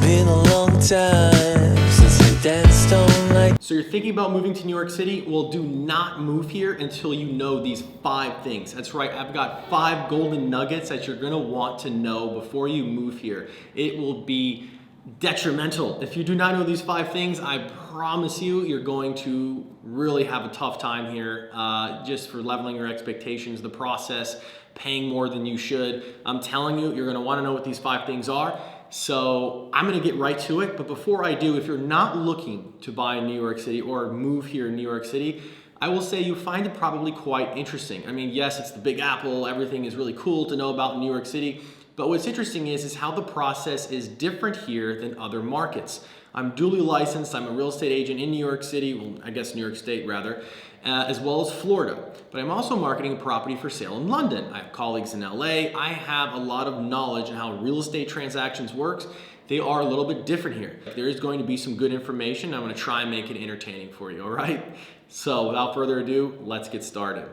been a long time since I danced all night. So you're thinking about moving to New York City? Well, do not move here until you know these 5 things. That's right, I've got 5 golden nuggets that you're gonna want to know before you move here. It will be detrimental. If you do not know these 5 things, I promise you, you're going to really have a tough time here just for leveling your expectations, the process, paying more than you should. I'm telling you, you're gonna wanna know what these 5 things are. So I'm gonna get right to it, but before I do, if you're not looking to buy in New York City or move here in New York City, I will say you find it probably quite interesting. I mean, yes, it's the Big Apple, everything is really cool to know about in New York City, but what's interesting is how the process is different here than other markets. I'm duly licensed, I'm a real estate agent in New York City, well, I guess New York State rather, as well as Florida. But I'm also marketing a property for sale in London. I have colleagues in LA. I have a lot of knowledge on how real estate transactions works. They are a little bit different here. There is going to be some good information. I'm gonna try and make it entertaining for you, all right? So without further ado, let's get started.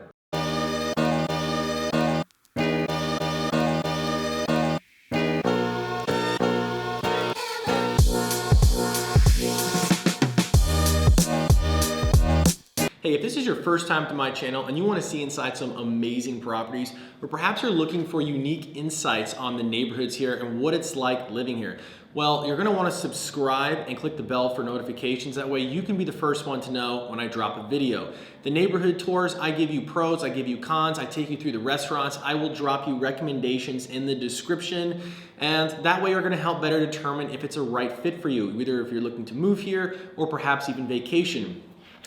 Hey, if this is your first time to my channel and you want to see inside some amazing properties, or perhaps you're looking for unique insights on the neighborhoods here and what it's like living here, well, you're going to want to subscribe and click the bell for notifications. That way you can be the first one to know when I drop a video. The neighborhood tours, I give you pros, I give you cons, I take you through the restaurants, I will drop you recommendations in the description, and that way you're going to help better determine if it's a right fit for you, either if you're looking to move here or perhaps even vacation.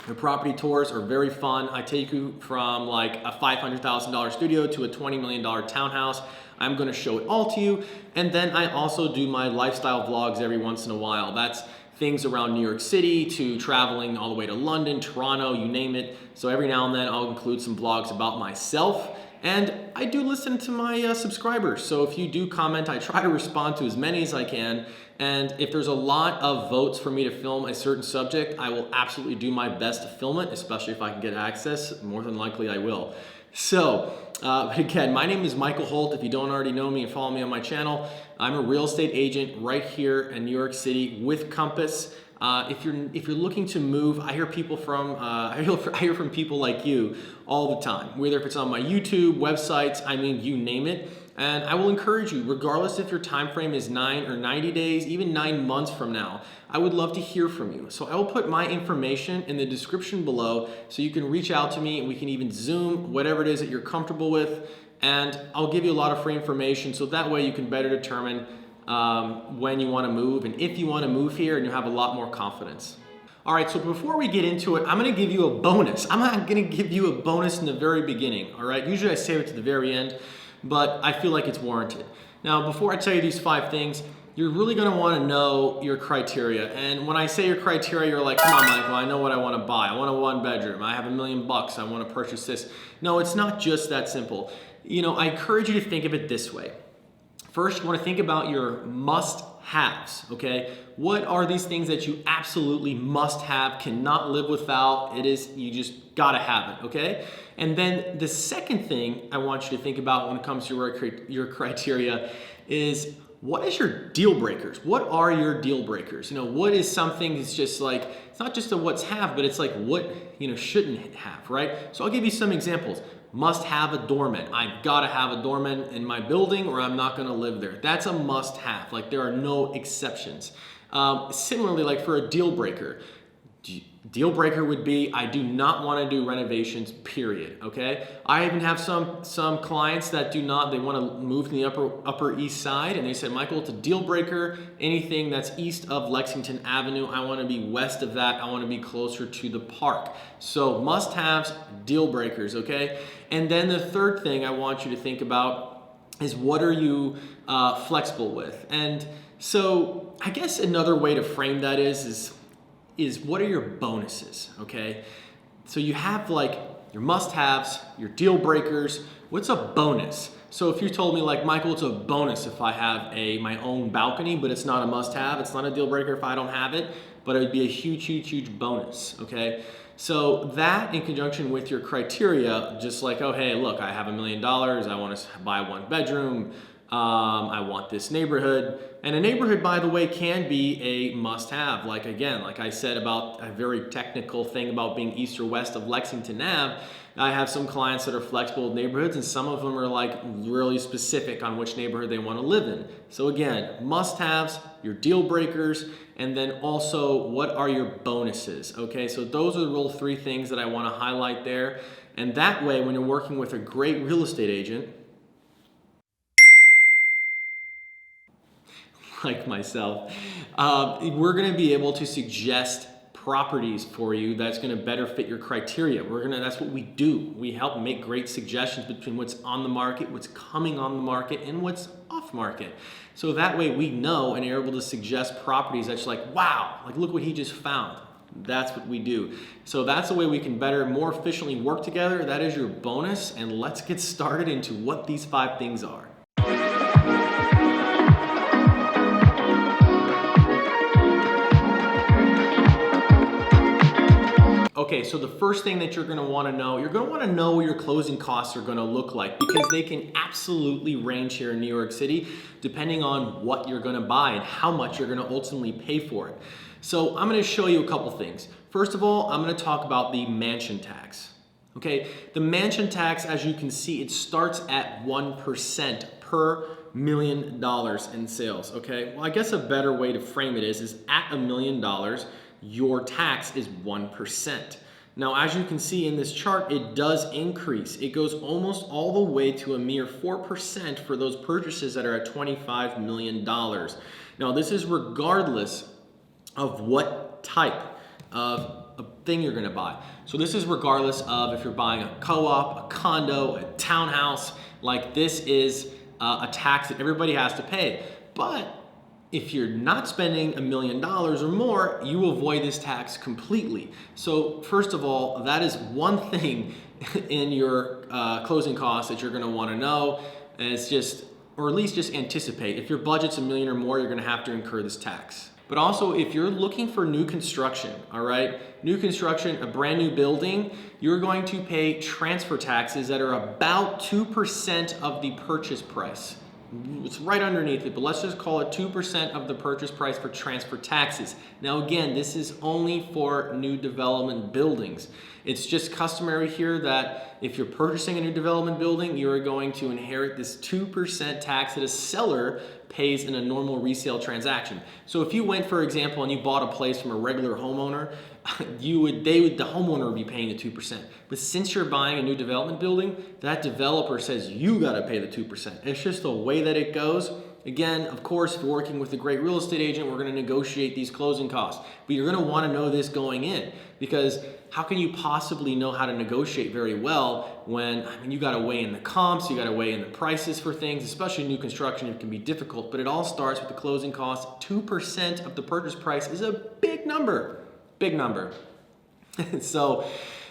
The property tours are very fun. I take you from like a $500,000 studio to a $20 million townhouse. I'm gonna show it all to you. And then I also do my lifestyle vlogs every once in a while. That's things around New York City to traveling all the way to London, Toronto, you name it. So every now and then I'll include some vlogs about myself. And I do listen to my subscribers. So if you do comment, I try to respond to as many as I can. And if there's a lot of votes for me to film a certain subject, I will absolutely do my best to film it, especially if I can get access. More than likely I will. So again, my name is Michael Holt. If you don't already know me and follow me on my channel, I'm a real estate agent right here in New York City with Compass. If you're looking to move, I hear people from I hear from people like you all the time. Whether if it's on my YouTube, websites, I mean, you name it. And I will encourage you, regardless if your time frame is 9 or 90 days, even 9 months from now, I would love to hear from you. So I will put my information in the description below so you can reach out to me and we can even Zoom, whatever it is that you're comfortable with. And I'll give you a lot of free information so that way you can better determine when you want to move and if you want to move here, and you have a lot more confidence. All right, so before we get into it, I'm going to give you a bonus. I'm not going to give you a bonus in the very beginning, all right? Usually I save it to the very end, but I feel like it's warranted. Now, before I tell you these 5 things, you're really going to want to know your criteria. And when I say your criteria, you're like, come on, Michael, I know what I want to buy. I want a 1-bedroom. I have $1 million. I want to purchase this. No, it's not just that simple. You know, I encourage you to think of it this way. First, you want to think about your must-haves, okay? What are these things that you absolutely must have, cannot live without? You just gotta have it, okay? And then the second thing I want you to think about when it comes to your criteria is, what is your deal breakers? What are your deal breakers? You know, what is something that's just like, it's not just a what's have, but it's like what, you know, shouldn't have, right? So I'll give you some examples. Must have a doorman. I've got to have a doorman in my building or I'm not going to live there. That's a must have. Like, there are no exceptions. Similarly, like for a deal breaker, deal breaker would be, I do not want to do renovations, period, okay? I even have some clients that do not, they want to move to the upper east side, and they said, Michael, it's a deal breaker, anything that's east of Lexington Avenue, I want to be west of that, I want to be closer to the park. So must-haves, deal breakers, okay? And then the third thing I want you to think about is, what are you flexible with? And so I guess another way to frame that is what are your bonuses, okay? So you have like your must-haves, your deal breakers. What's a bonus? So if you told me like, Michael, it's a bonus if I have my own balcony, but it's not a must-have, it's not a deal breaker if I don't have it, but it would be a huge, huge, huge bonus, okay? So that in conjunction with your criteria, just like, oh, hey, look, I have $1 million, I want to buy 1 bedroom, I want this neighborhood. And a neighborhood, by the way, can be a must-have. Like again, like I said about a very technical thing about being east or west of Lexington Ave, I have some clients that are flexible with neighborhoods, and some of them are like really specific on which neighborhood they want to live in. So again, must-haves, your deal breakers, and then also what are your bonuses, okay? So those are the real three things that I want to highlight there. And that way, when you're working with a great real estate agent, like myself, we're going to be able to suggest properties for you that's going to better fit your criteria. That's what we do. We help make great suggestions between what's on the market, what's coming on the market, and what's off market. So that way we know and are able to suggest properties that's like, wow, like look what he just found. That's what we do. So that's the way we can better, more efficiently work together. That is your bonus. And let's get started into what these 5 things are. Okay, so the first thing that you're gonna wanna know, you're gonna wanna know what your closing costs are gonna look like, because they can absolutely range here in New York City depending on what you're gonna buy and how much you're gonna ultimately pay for it. So I'm gonna show you a couple things. First of all, I'm gonna talk about the mansion tax. Okay, the mansion tax, as you can see, it starts at 1% per $1 million in sales, okay? Well, I guess a better way to frame it is at $1 million, your tax is 1%. Now, as you can see in this chart, it does increase. It goes almost all the way to a mere 4% for those purchases that are at $25 million. Now, this is regardless of what type of a thing you're gonna buy. So this is regardless of if you're buying a co-op, a condo, a townhouse. Like, this is a tax that everybody has to pay. But if you're not spending $1 million or more, you avoid this tax completely. So first of all, that is one thing in your closing costs that you're gonna wanna know. And it's just, or at least just anticipate. If your budget's $1 million or more, you're gonna have to incur this tax. But also, if you're looking for new construction, all right, new construction, a brand new building, you're going to pay transfer taxes that are about 2% of the purchase price. It's right underneath it, but let's just call it 2% of the purchase price for transfer taxes. Now again, this is only for new development buildings. It's just customary here that if you're purchasing a new development building, you are going to inherit this 2% tax that a seller pays in a normal resale transaction. So if you went, for example, and you bought a place from a regular homeowner, the homeowner would be paying the 2%. But since you're buying a new development building, that developer says you gotta pay the 2%. It's just the way that it goes. Again, of course, if you're working with a great real estate agent, we're gonna negotiate these closing costs. But you're gonna wanna know this going in, because how can you possibly know how to negotiate very well when, you gotta weigh in the comps, you gotta weigh in the prices for things, especially new construction, it can be difficult, but it all starts with the closing costs. 2% of the purchase price is a big number. Big number. So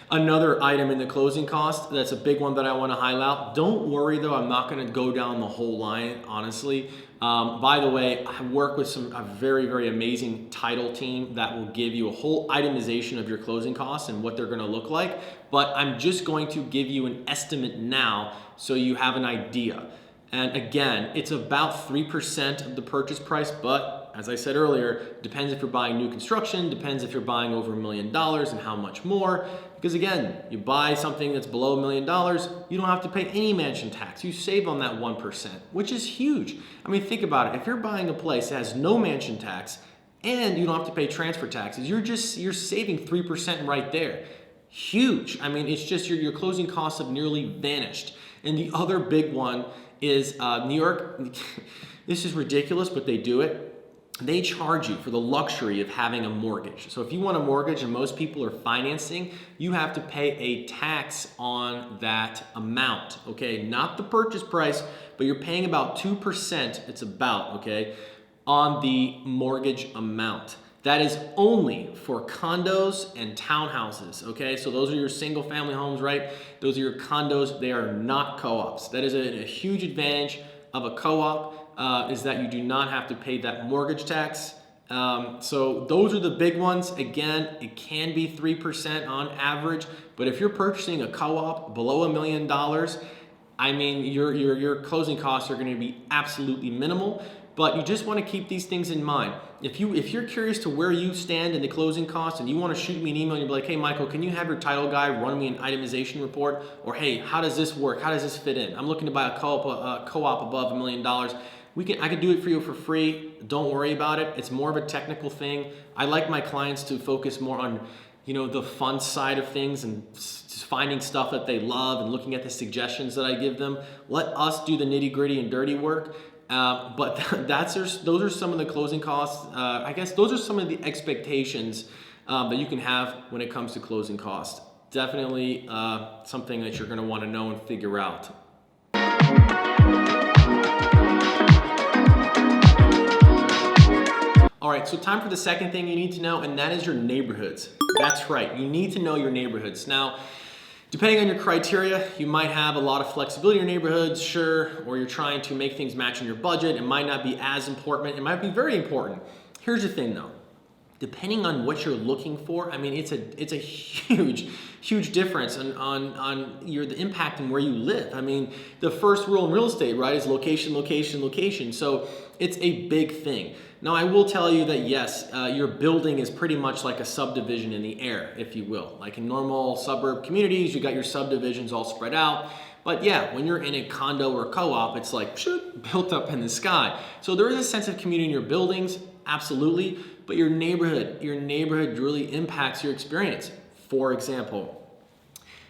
another item in the closing cost, that's a big one that I want to highlight. Don't worry though, I'm not going to go down the whole line, honestly. By the way, I work with a very, very amazing title team that will give you a whole itemization of your closing costs and what they're going to look like. But I'm just going to give you an estimate now so you have an idea. And again, it's about 3% of the purchase price, but as I said earlier, depends if you're buying new construction, depends if you're buying over $1 million and how much more. Because again, you buy something that's below $1 million, you don't have to pay any mansion tax. You save on that 1%, which is huge. I mean, think about it. If you're buying a place that has no mansion tax and you don't have to pay transfer taxes, you're saving 3% right there. Huge. I mean, it's just your closing costs have nearly vanished. And the other big one is New York. This is ridiculous, but they do it. They charge you for the luxury of having a mortgage. So if you want a mortgage and most people are financing, you have to pay a tax on that amount, okay? Not the purchase price, but you're paying about 2%, it's about, okay, on the mortgage amount. That is only for condos and townhouses, okay? So those are your single family homes, right? Those are your condos, they are not co-ops. That is a huge advantage of a co-op. Is that you do not have to pay that mortgage tax. So those are the big ones. Again, it can be 3% on average, but if you're purchasing a co-op below $1 million, I mean, your closing costs are going to be absolutely minimal, but you just want to keep these things in mind. If you're curious to where you stand in the closing costs and you want to shoot me an email and you're like, hey Michael, can you have your title guy run me an itemization report? Or hey, how does this work? How does this fit in? I'm looking to buy a co-op above $1 million. I could do it for you for free. Don't worry about it. It's more of a technical thing. I like my clients to focus more on, the fun side of things and just finding stuff that they love and looking at the suggestions that I give them. Let us do the nitty-gritty and dirty work. But those are some of the closing costs. I guess those are some of the expectations that you can have when it comes to closing costs. Definitely something that you're going to want to know and figure out. All right, so time for the second thing you need to know, and that is your neighborhoods. That's right, you need to know your neighborhoods. Now, depending on your criteria, you might have a lot of flexibility in your neighborhoods, sure, or you're trying to make things match in your budget. It might not be as important. It might be very important. Here's the thing though. Depending on what you're looking for, I mean, it's a huge difference on the impact and where you live. I mean, the first rule in real estate, right, is location, location, location. So it's a big thing. Now, I will tell you that yes, your building is pretty much like a subdivision in the air, if you will. Like in normal suburb communities, you got your subdivisions all spread out. But yeah, when you're in a condo or a co-op, it's like built up in the sky. So there is a sense of community in your buildings, absolutely. But your neighborhood really impacts your experience. For example,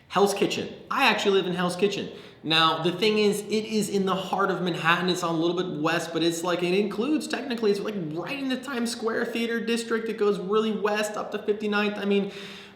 Hell's Kitchen. I actually live in Hell's Kitchen. Now, the thing is, it is in the heart of Manhattan. It's on a little bit west, but it's like, it includes, technically, it's like right in the Times Square theater district. It goes really west up to 59th. I mean,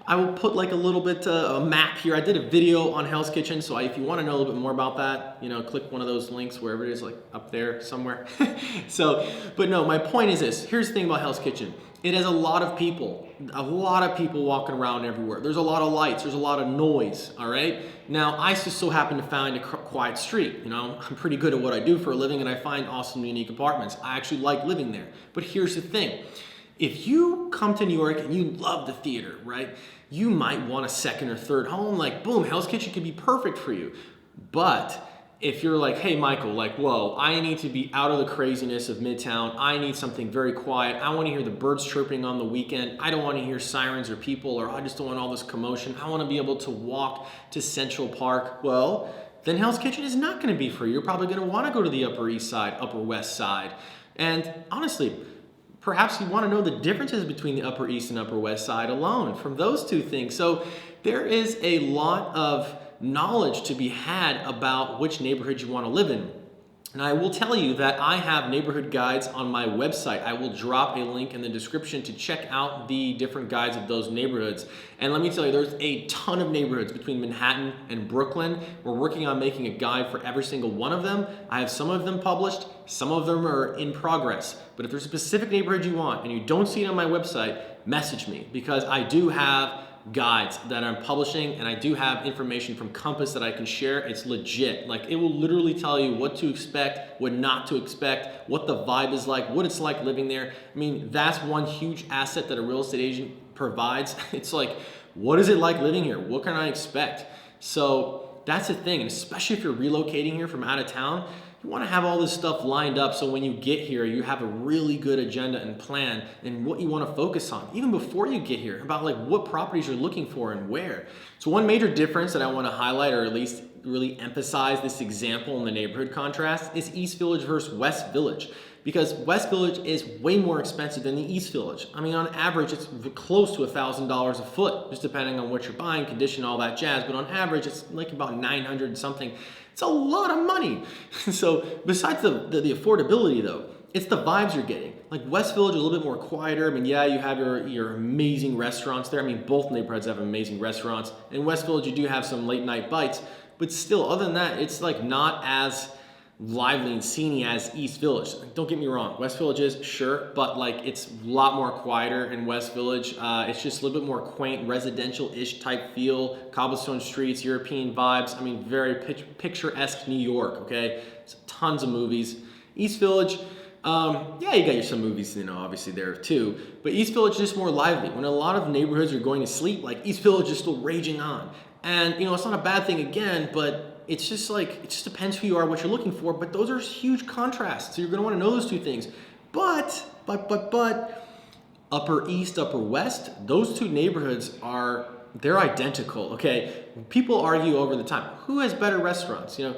I will put like a little bit a map here. I did a video on Hell's Kitchen, so if you want to know a little bit more about that, click one of those links wherever it is, like up there somewhere. But no, my point is this. Here's the thing about Hell's Kitchen. It has a lot of people walking around everywhere. There's a lot of lights. There's a lot of noise, all right? Now, I just so happen to find a quiet street. I'm pretty good at what I do for a living, and I find awesome, unique apartments. I actually like living there. But here's the thing. If you come to New York and you love the theater, right, you might want a second or third home. Like, boom, Hell's Kitchen could be perfect for you. But if you're like, hey, Michael, like, whoa, I need to be out of the craziness of Midtown. I need something very quiet. I want to hear the birds chirping on the weekend. I don't want to hear sirens or people, or I just don't want all this commotion. I want to be able to walk to Central Park. Well, then Hell's Kitchen is not going to be for you. You're probably going to want to go to the Upper East Side, Upper West Side. And honestly, perhaps you want to know the differences between the Upper East and Upper West Side alone from those two things. So there is a lot of knowledge to be had about which neighborhood you want to live in. And I will tell you that I have neighborhood guides on my website. I will drop a link in the description to check out the different guides of those neighborhoods. And let me tell you, there's a ton of neighborhoods between Manhattan and Brooklyn. We're working on making a guide for every single one of them. I have some of them published, some of them are in progress. But if there's a specific neighborhood you want and you don't see it on my website, message me, because I do have guides that I'm publishing, and I do have information from Compass that I can share. It's legit. Like, it will literally tell you what to expect, what not to expect, what the vibe is like, what it's like living there. I mean, that's one huge asset that a real estate agent provides. It's like, what is it like living here? What can I expect? So that's the thing, and especially if you're relocating here from out of town, you want to have all this stuff lined up so when you get here, you have a really good agenda and plan and what you want to focus on, even before you get here, about like what properties you're looking for and where. So one major difference that I want to highlight, or at least really emphasize this example in the neighborhood contrast, is East Village versus West Village. Because West Village is way more expensive than the East Village. I mean, on average, it's close to $1,000 a foot, just depending on what you're buying, condition, all that jazz. But on average, it's like about 900 something. It's a lot of money. So besides the affordability though, it's the vibes you're getting. Like West Village is a little bit more quieter. I mean, yeah, you have your amazing restaurants there. I mean, both neighborhoods have amazing restaurants. In West Village, you do have some late night bites, but still, other than that, it's like not as lively and sceney as East Village. Don't get me wrong, West Village is, sure, but like it's a lot more quieter in West Village. It's just a little bit more quaint, residential-ish type feel, cobblestone streets, European vibes. I mean, very picturesque New York, okay? So tons of movies. East Village, yeah, you got some movies, obviously there too, but East Village is just more lively. When a lot of neighborhoods are going to sleep, like East Village is still raging on. And, it's not a bad thing again, but it's just like, it just depends who you are, what you're looking for, but those are huge contrasts. So you're gonna wanna know those two things. But, Upper East, Upper West, those two neighborhoods they're identical, okay? People argue over the time, who has better restaurants? You know,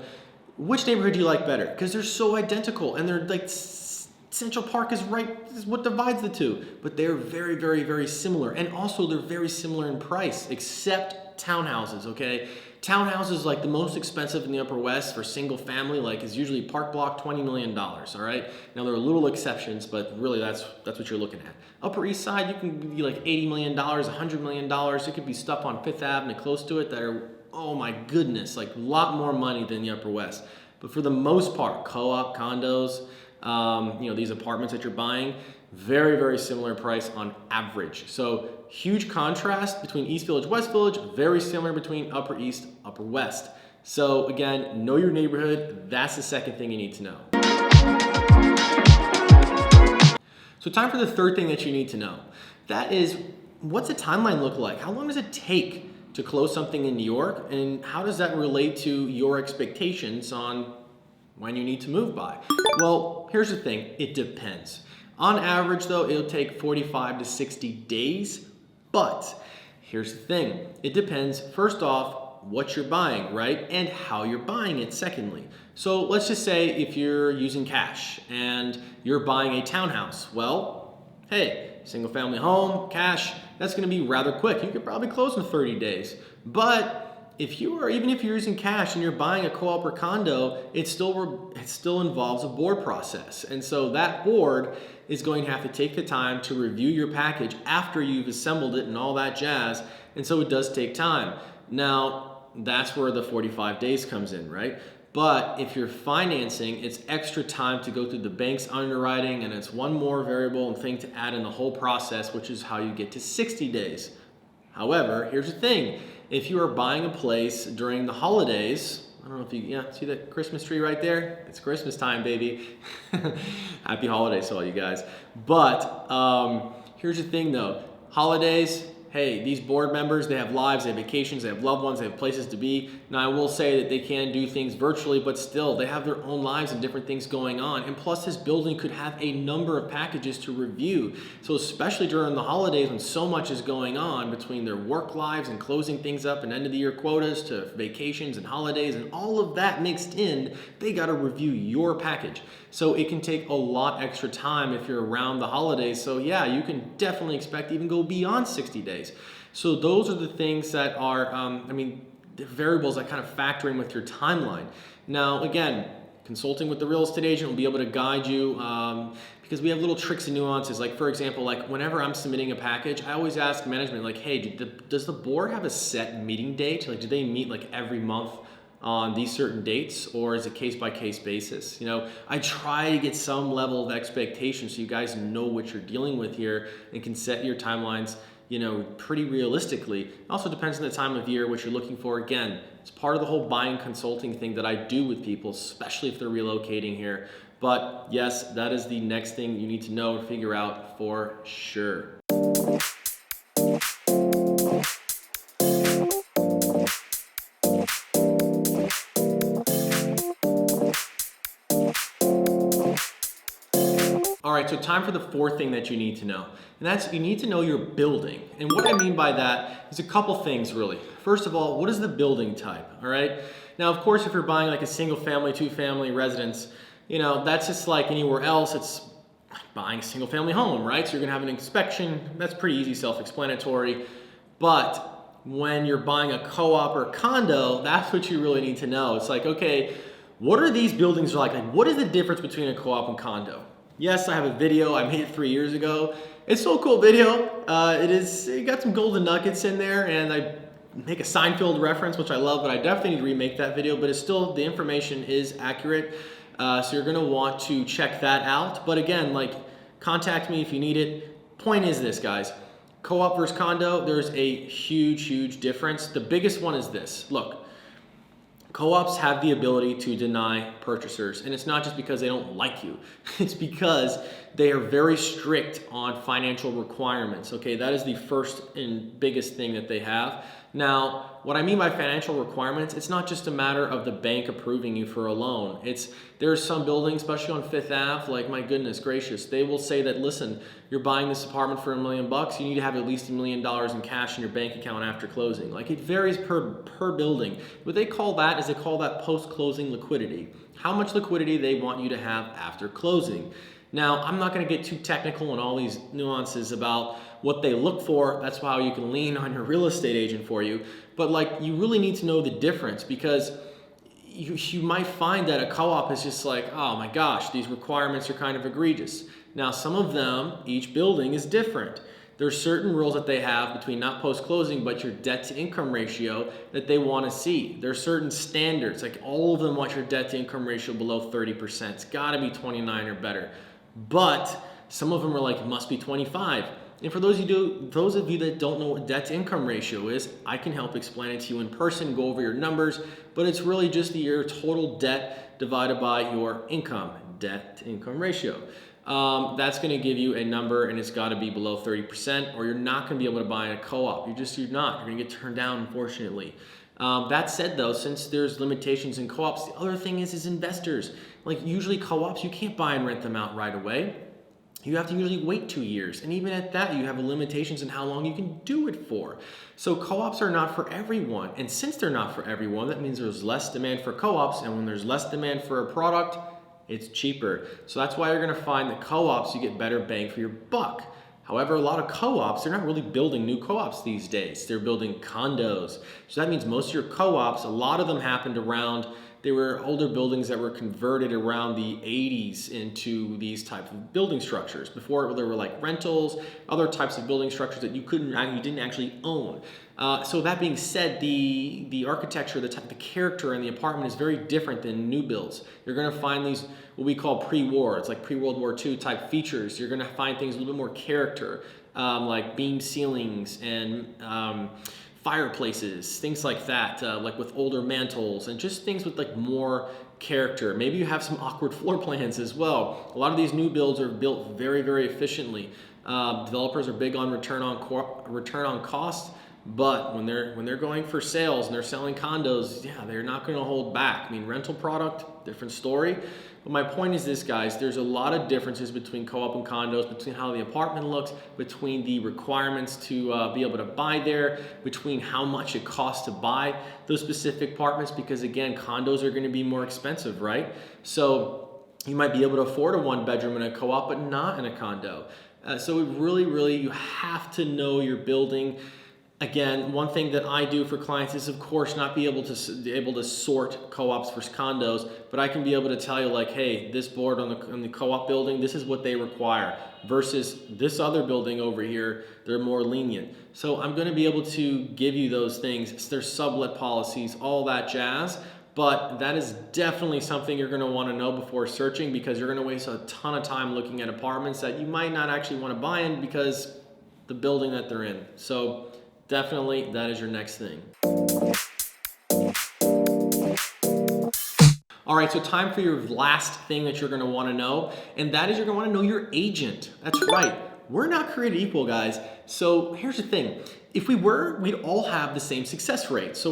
which neighborhood do you like better? Because they're so identical, and they're like, Central Park is what divides the two, but they're very, very, very similar. And also they're very similar in price, except townhouses, okay? Townhouses, like the most expensive in the Upper West for single family, like is usually park block $20 million, all right? Now there are little exceptions, but really that's what you're looking at. Upper East Side, you can be like $80 million, $100 million. It could be stuff on Fifth Avenue close to it that are, oh my goodness, like a lot more money than the Upper West. But for the most part, co-op condos, you know, these apartments that you're buying, very, very similar price on average. So huge contrast between East Village, West Village, very similar between Upper East, Upper West. So again, know your neighborhood. That's the second thing you need to know. So time for the third thing that you need to know. That is, what's the timeline look like? How long does it take to close something in New York? And how does that relate to your expectations on when you need to move by? Well, here's the thing, it depends. On average though, it'll take 45 to 60 days, but here's the thing, it depends, first off, what you're buying, right? And how you're buying it, secondly. So let's just say if you're using cash and you're buying a townhouse, well, hey, single family home, cash, that's gonna be rather quick. You could probably close in 30 days, but even if you're using cash and you're buying a co-op or condo, it still involves a board process. And so that board is going to have to take the time to review your package after you've assembled it and all that jazz. And so it does take time. Now, that's where the 45 days comes in, right? But if you're financing, it's extra time to go through the bank's underwriting, and it's one more variable and thing to add in the whole process, which is how you get to 60 days. However, here's the thing. If you are buying a place during the holidays, I don't know if you see that Christmas tree right there? It's Christmas time, baby. Happy holidays to all you guys. But here's the thing though, holidays, hey, these board members, they have lives, they have vacations, they have loved ones, they have places to be. Now, I will say that they can do things virtually, but still, they have their own lives and different things going on. And plus, this building could have a number of packages to review. So especially during the holidays when so much is going on between their work lives and closing things up and end of the year quotas to vacations and holidays and all of that mixed in, they gotta review your package. So it can take a lot extra time if you're around the holidays. So yeah, you can definitely expect to even go beyond 60 days. So those are the things that are, the variables that kind of factor in with your timeline. Now, again, consulting with the real estate agent will be able to guide you because we have little tricks and nuances. Like for example, like whenever I'm submitting a package, I always ask management, like, hey, does the board have a set meeting date? Like, do they meet like every month on these certain dates, or is it case-by-case basis? You know, I try to get some level of expectation so you guys know what you're dealing with here and can set your timelines, you know, pretty realistically. It also depends on the time of year, what you're looking for. Again, it's part of the whole buying consulting thing that I do with people, especially if they're relocating here. But yes, that is the next thing you need to know and figure out for sure. All right, so time for the fourth thing that you need to know, and that's you need to know your building. And what I mean by that is a couple things really. First of all, what is the building type, all right? Now, of course, if you're buying like a single family, two family residence, you know, that's just like anywhere else, it's buying a single family home, right? So you're gonna have an inspection, that's pretty easy, self-explanatory. But when you're buying a co-op or condo, that's what you really need to know. It's like, okay, what are these buildings like? Like, what is the difference between a co-op and condo? Yes, I have a video. I made it 3 years ago. It's still a cool video. It got some golden nuggets in there, and I make a Seinfeld reference, which I love, but I definitely need to remake that video, but it's still, the information is accurate. So you're gonna want to check that out. But again, like, contact me if you need it. Point is this, guys. Co-op versus condo, there's a huge, huge difference. The biggest one is this. Look, co-ops have the ability to deny purchasers, and it's not just because they don't like you. It's because they are very strict on financial requirements, okay? That is the first and biggest thing that they have. Now, what I mean by financial requirements, it's not just a matter of the bank approving you for a loan. There's some buildings, especially on Fifth Ave, like my goodness gracious, they will say that, listen, you're buying this apartment for $1 million, you need to have at least $1 million in cash in your bank account after closing. Like, it varies per building. What they call that is they call that post-closing liquidity. How much liquidity they want you to have after closing. Now, I'm not going to get too technical in all these nuances about what they look for. That's why you can lean on your real estate agent for you. But like, you really need to know the difference, because you might find that a co-op is just like, oh my gosh, these requirements are kind of egregious. Now, some of them, each building is different. There's certain rules that they have between not post-closing, but your debt to income ratio that they want to see. There's certain standards, like all of them want your debt to income ratio below 30%. It's got to be 29 or better. But some of them are like, it must be 25. And for those of you that don't know what debt to income ratio is, I can help explain it to you in person, go over your numbers, but it's really just your total debt divided by your income, debt to income ratio. That's going to give you a number, and it's got to be below 30%, or you're not going to be able to buy in a co-op. You're not. You're going to get turned down, unfortunately. That said, though, since there's limitations in co-ops, the other thing is investors. Like, usually co-ops, you can't buy and rent them out right away. You have to usually wait 2 years. And even at that, you have limitations in how long you can do it for. So co-ops are not for everyone. And since they're not for everyone, that means there's less demand for co-ops. And when there's less demand for a product, it's cheaper. So that's why you're going to find that co-ops, you get better bang for your buck. However, a lot of co-ops, they're not really building new co-ops these days. They're building condos. So that means most of your co-ops, a lot of them happened around, they were older buildings that were converted around the 80s into these types of building structures. Before, there were like rentals, other types of building structures that you didn't actually own. So that being said, the architecture, the character in the apartment is very different than new builds. You're going to find these, what we call pre-war, it's like pre-World War II type features. You're going to find things with a little bit more character, like beam ceilings and fireplaces, things like that, like with older mantles, and just things with like more character. Maybe you have some awkward floor plans as well. A lot of these new builds are built very, very efficiently. Developers are big on return on cost, but when they're going for sales and they're selling condos, yeah, they're not going to hold back. I mean, rental product, different story. But my point is this, guys, there's a lot of differences between co-op and condos, between how the apartment looks, between the requirements to be able to buy there, between how much it costs to buy those specific apartments, because again, condos are going to be more expensive, right? So you might be able to afford a 1-bedroom in a co-op, but not in a condo. So it really, you have to know your building. Again, one thing that I do for clients is, of course, not be able to sort co-ops versus condos, but I can be able to tell you, like, hey, this board on the co-op building, this is what they require, versus this other building over here, they're more lenient. So I'm going to be able to give you those things. There's sublet policies, all that jazz, but that is definitely something you're going to want to know before searching, because you're going to waste a ton of time looking at apartments that you might not actually want to buy in because the building that they're in. So definitely, that is your next thing. All right, so time for your last thing that you're gonna wanna know, and that is you're gonna wanna know your agent. That's right, we're not created equal, guys. So here's the thing, if we were, we'd all have the same success rate. So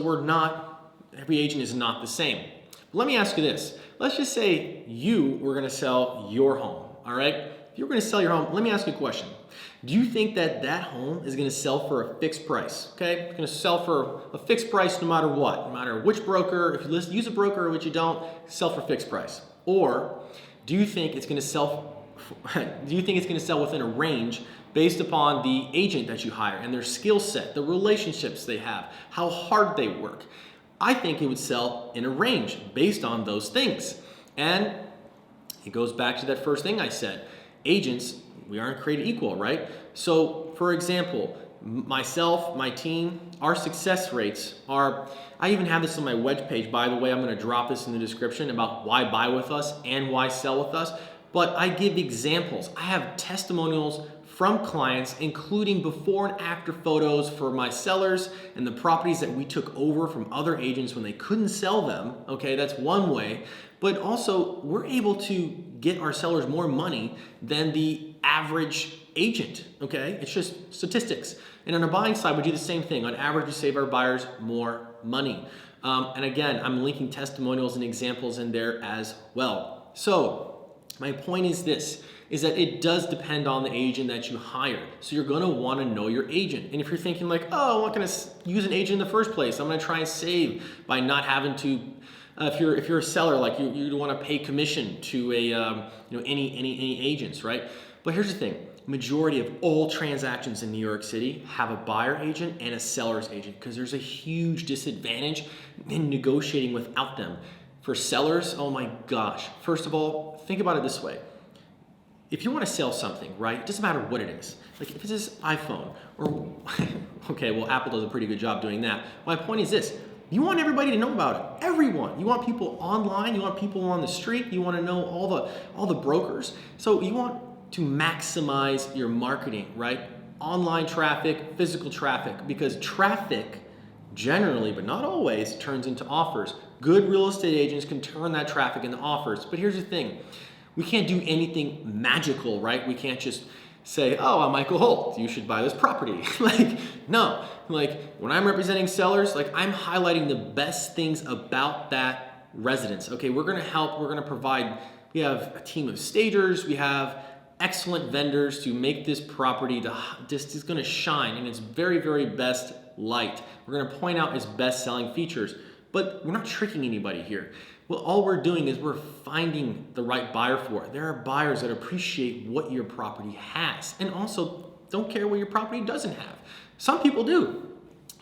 every agent is not the same. But let me ask you this. Let's just say you were gonna sell your home, all right? If you're gonna sell your home, let me ask you a question. Do you think that home is going to sell for a fixed price? Okay, it's going to sell for a fixed price no matter what, no matter which broker. If you use a broker or which you don't, sell for fixed price. Or do you think it's going to sell? Do you think it's going to sell within a range based upon the agent that you hire and their skill set, the relationships they have, how hard they work? I think it would sell in a range based on those things. And it goes back to that first thing I said. Agents, we aren't created equal, right? So, for example, myself, my team, our success rates are, I even have this on my web page, by the way, I'm gonna drop this in the description about why buy with us and why sell with us, but I give examples. I have testimonials from clients, including before and after photos for my sellers and the properties that we took over from other agents when they couldn't sell them, okay, that's one way. But also, we're able to get our sellers more money than the average agent, okay? It's just statistics. And on the buying side, we do the same thing. On average, we save our buyers more money. And again, I'm linking testimonials and examples in there as well. So my point is this, is that it does depend on the agent that you hire. So you're gonna wanna know your agent. And if you're thinking like, oh, I'm not gonna use an agent in the first place, I'm gonna try and save by not having to, if you're a seller, like you wanna pay commission to any agents, right? But here's the thing, majority of all transactions in New York City have a buyer agent and a seller's agent because there's a huge disadvantage in negotiating without them. For sellers, oh my gosh. First of all, think about it this way. If you want to sell something, right, it doesn't matter what it is. Like if it's this iPhone or, okay, well, Apple does a pretty good job doing that. My point is this, you want everybody to know about it, everyone. You want people online, you want people on the street, you want to know all the brokers. So you want to maximize your marketing, right? Online traffic, physical traffic, because traffic generally, but not always, turns into offers. Good real estate agents can turn that traffic into offers. But here's the thing, we can't do anything magical, right? We can't just say, oh, I'm Michael Holt, you should buy this property. Like, no, like when I'm representing sellers, like I'm highlighting the best things about that residence. Okay, we're gonna help, we're gonna provide, we have a team of stagers, we have excellent vendors to make this property just is gonna shine in its very, very best light. We're gonna point out its best selling features, but we're not tricking anybody here. Well, all we're doing is we're finding the right buyer for it. There are buyers that appreciate what your property has and also don't care what your property doesn't have. Some people do.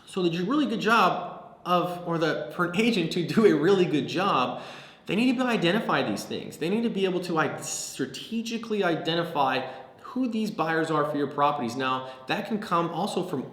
So the really good job for an agent to do a really good job, they need to identify these things. They need to be able to strategically identify who these buyers are for your properties. Now, that can come also from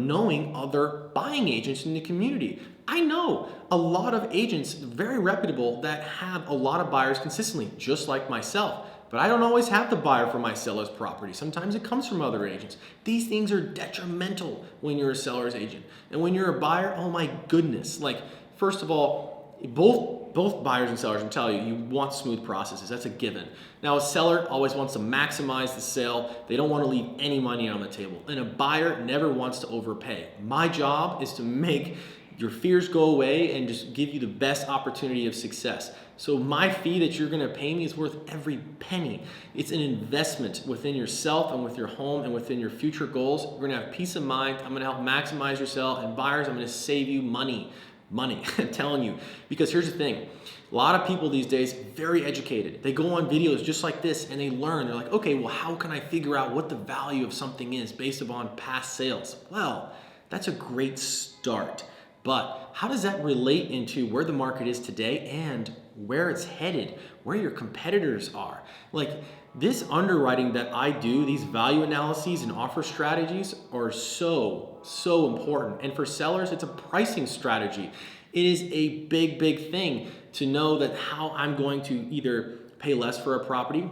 knowing other buying agents in the community. I know a lot of agents, very reputable, that have a lot of buyers consistently, just like myself. But I don't always have the buyer for my seller's property. Sometimes it comes from other agents. These things are detrimental when you're a seller's agent. And when you're a buyer, oh my goodness. Like, first of all, both buyers and sellers, I'm telling you, you want smooth processes. That's a given. Now, a seller always wants to maximize the sale. They don't want to leave any money on the table. And a buyer never wants to overpay. My job is to make your fears go away and just give you the best opportunity of success. So my fee that you're gonna pay me is worth every penny. It's an investment within yourself and with your home and within your future goals. We're gonna have peace of mind. I'm gonna help maximize your sale, and buyers, I'm gonna save you money, I'm telling you. Because here's the thing, a lot of people these days, very educated. They go on videos just like this and they learn. They're like, okay, well, how can I figure out what the value of something is based upon past sales? Well, that's a great start. But how does that relate into where the market is today and where it's headed, where your competitors are? Like this underwriting that I do, these value analyses and offer strategies are so important. And for sellers, it's a pricing strategy. It is a big thing to know that how I'm going to either pay less for a property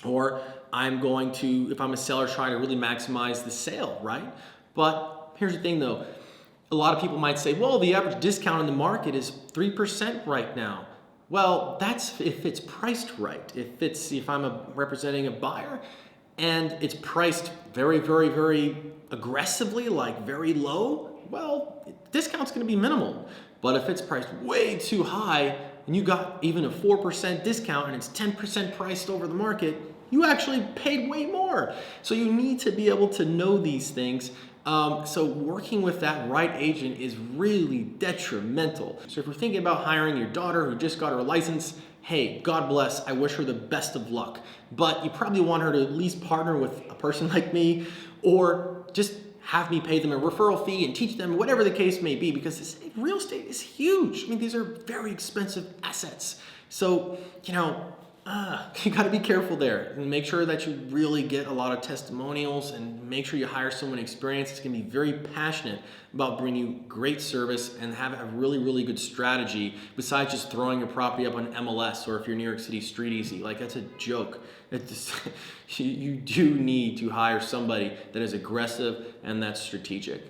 or I'm going to, if I'm a seller, try to really maximize the sale, right? But here's the thing though, a lot of people might say, well, the average discount in the market is 3% right now. Well, that's if it's priced right. If I'm representing a buyer and it's priced very aggressively, like very low, well, discount's gonna be minimal. But if it's priced way too high and you got even a 4% discount and it's 10% priced over the market, you actually paid way more. So you need to be able to know these things. So working with that right agent is really detrimental. So if you're thinking about hiring your daughter who just got her license, hey, God bless, I wish her the best of luck. But you probably want her to at least partner with a person like me, or just have me pay them a referral fee and teach them whatever the case may be, because this real estate is huge. I mean, these are very expensive assets. So, you got to be careful there and make sure that you really get a lot of testimonials and make sure you hire someone experienced. It's going to be very passionate about bringing you great service and have a really good strategy besides just throwing your property up on MLS, or if you're New York City Street Easy. Like, that's a joke. You do need to hire somebody that is aggressive and that's strategic.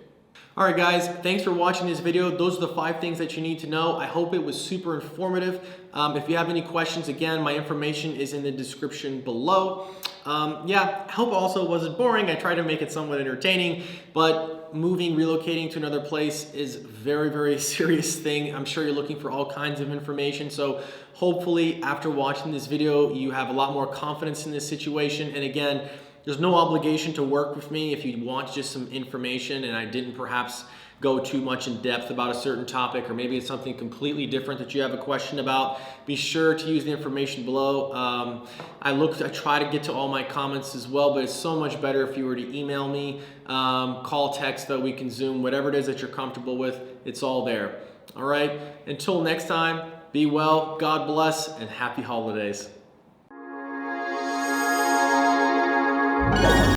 All right, guys, thanks for watching this video. Those are the 5 things that you need to know. I hope it was super informative. If you have any questions, again, my information is in the description below. Yeah, I hope also it wasn't boring. I tried to make it somewhat entertaining, but relocating to another place is a very, very serious thing. I'm sure you're looking for all kinds of information. So hopefully after watching this video, you have a lot more confidence in this situation. And again, there's no obligation to work with me if you want just some information and I didn't perhaps go too much in depth about a certain topic, or maybe it's something completely different that you have a question about. Be sure to use the information below. I try to get to all my comments as well, but it's so much better if you were to email me, call, text, though we can Zoom, whatever it is that you're comfortable with, it's all there. All right, until next time, be well, God bless, and happy holidays.